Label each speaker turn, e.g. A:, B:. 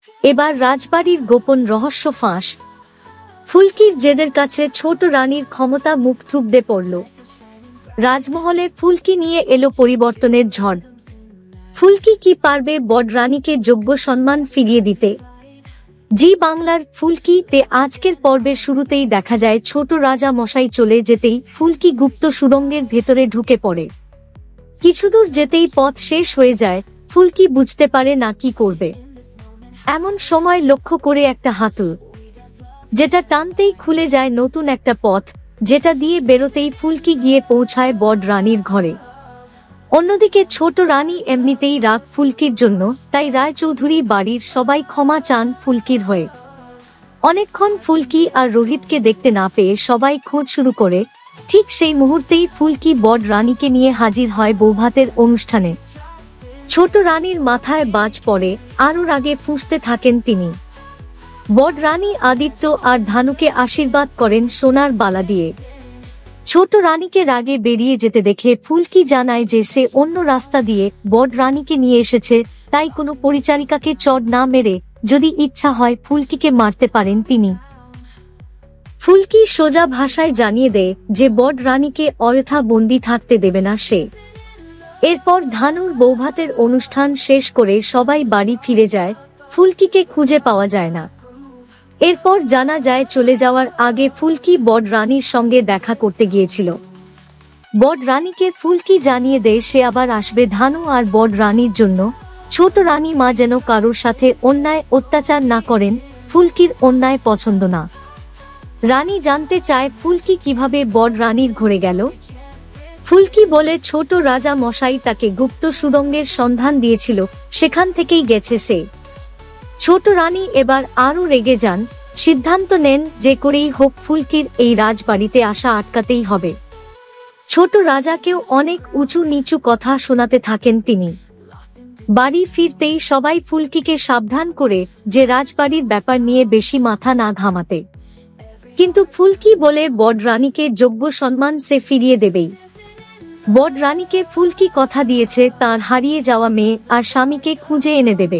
A: এবার রাজবাড়ির গোপন রহস্য ফাঁস। ফুলকির জেদের কাছে ছোট রানীর ক্ষমতা মুখ থুবড়ে পড়ল। রাজমহলে ফুলকি নিয়ে এলো পরিবর্তনের ঝড়। ফুলকি কি পারবে বড় রানীকে যোগ্য সম্মান ফিরিয়ে দিতে? জি বাংলার ফুলকি তে আজকের পর্বের শুরুতেই দেখা যায় ছোট রাজা মশাই চলে যেতেই ফুলকি গুপ্ত সুড়ঙ্গের ভেতরে ঢুকে পড়ে। কিছুদূর যেতেই পথ শেষ হয়ে যায়, ফুলকি বুঝতে পারে না কি করবে। এমন সময় লক্ষ্য করে একটা হাতল, যেটা টানতেই খুলে যায় নতুন একটা পথ, যেটা দিয়ে বেরোতেই ফুলকি গিয়ে পৌঁছায় বড় রানীর ঘরে। অন্যদিকে ছোট রানী এমনিতেই রাগ ফুলকির জন্য, তাই রায়চৌধুরী বাড়ির সবাই ক্ষমা চান ফুলকির হয়ে। অনেকক্ষণ ফুলকি আর রোহিতকে দেখতে না পেয়ে সবাই খোঁজ শুরু করে। ঠিক সেই মুহূর্তেই ফুলকি বড় রানীকে নিয়ে হাজির হয় বৌভাতের অনুষ্ঠানে। ছোট রানীর মাথায় বাজ পড়ে, আরও রাগে ফুঁসতে থাকেন তিনি। বড় রানী আদিত্য আর ধানুকে আশীর্বাদ করেন সোনার বালা দিয়ে। ছোট রানীকে রাগে বেরিয়ে যেতে দেখে ফুলকি জানায় যে সে অন্য রাস্তা দিয়ে বড় রানীকে নিয়ে এসেছে, তাই কোনো পরিচারিকাকে চড় না মেরে যদি ইচ্ছা হয় ফুলকিকে মারতে পারেন তিনি। ফুলকি সোজা ভাষায় জানিয়ে দেয় যে বড় রানীকে অযথা বন্দি থাকতে দেবে না সে। এরপর ধানুর বৌভাতের অনুষ্ঠান শেষ করে সবাই বাড়ি ফিরে যায়। ফুলকিকে খুঁজে পাওয়া যায় না। এরপর জানা যায় চলে যাওয়ার আগে ফুলকি বড় রানীর সঙ্গে দেখা করতে গিয়েছিল। বড় রানীকে ফুলকি জানিয়ে দেয় সে আবার আসবে ধানু আর বড় রানীর জন্য। ছোট রানী মা যেন কারোর সাথে অন্যায় অত্যাচার না করেন, ফুলকির অন্যায় পছন্দ না। রানী জানতে চায় ফুলকি কিভাবে বড় রানীর ঘরে গেল। ফুলকি বলে ছোট রাজা মশাই তাকে গুপ্ত সুড়ঙ্গের সন্ধান দিয়েছিল, সেখান থেকেই গেছে সে। ছোট রানী এবার আরও রেগে যান, সিদ্ধান্ত নেন যে করেই হোক ফুলকির এই রাজবাড়িতে আসা আটকাতেই হবে। ছোট রাজাকেও অনেক উঁচু নিচু কথা শোনাতে থাকেন তিনি। বাড়ি ফিরতেই সবাই ফুলকিকে সাবধান করে যে রাজবাড়ির ব্যাপার নিয়ে বেশি মাথা না ঘামাতে। কিন্তু ফুলকি বলে বড় রানীকে যোগ্য সম্মান সে ফিরিয়ে দেবেই। বড় রানীকে ফুলকি কথা দিয়েছে তার হারিয়ে যাওয়া মেয়ে আর স্বামীকে খুঁজে এনে দেবে।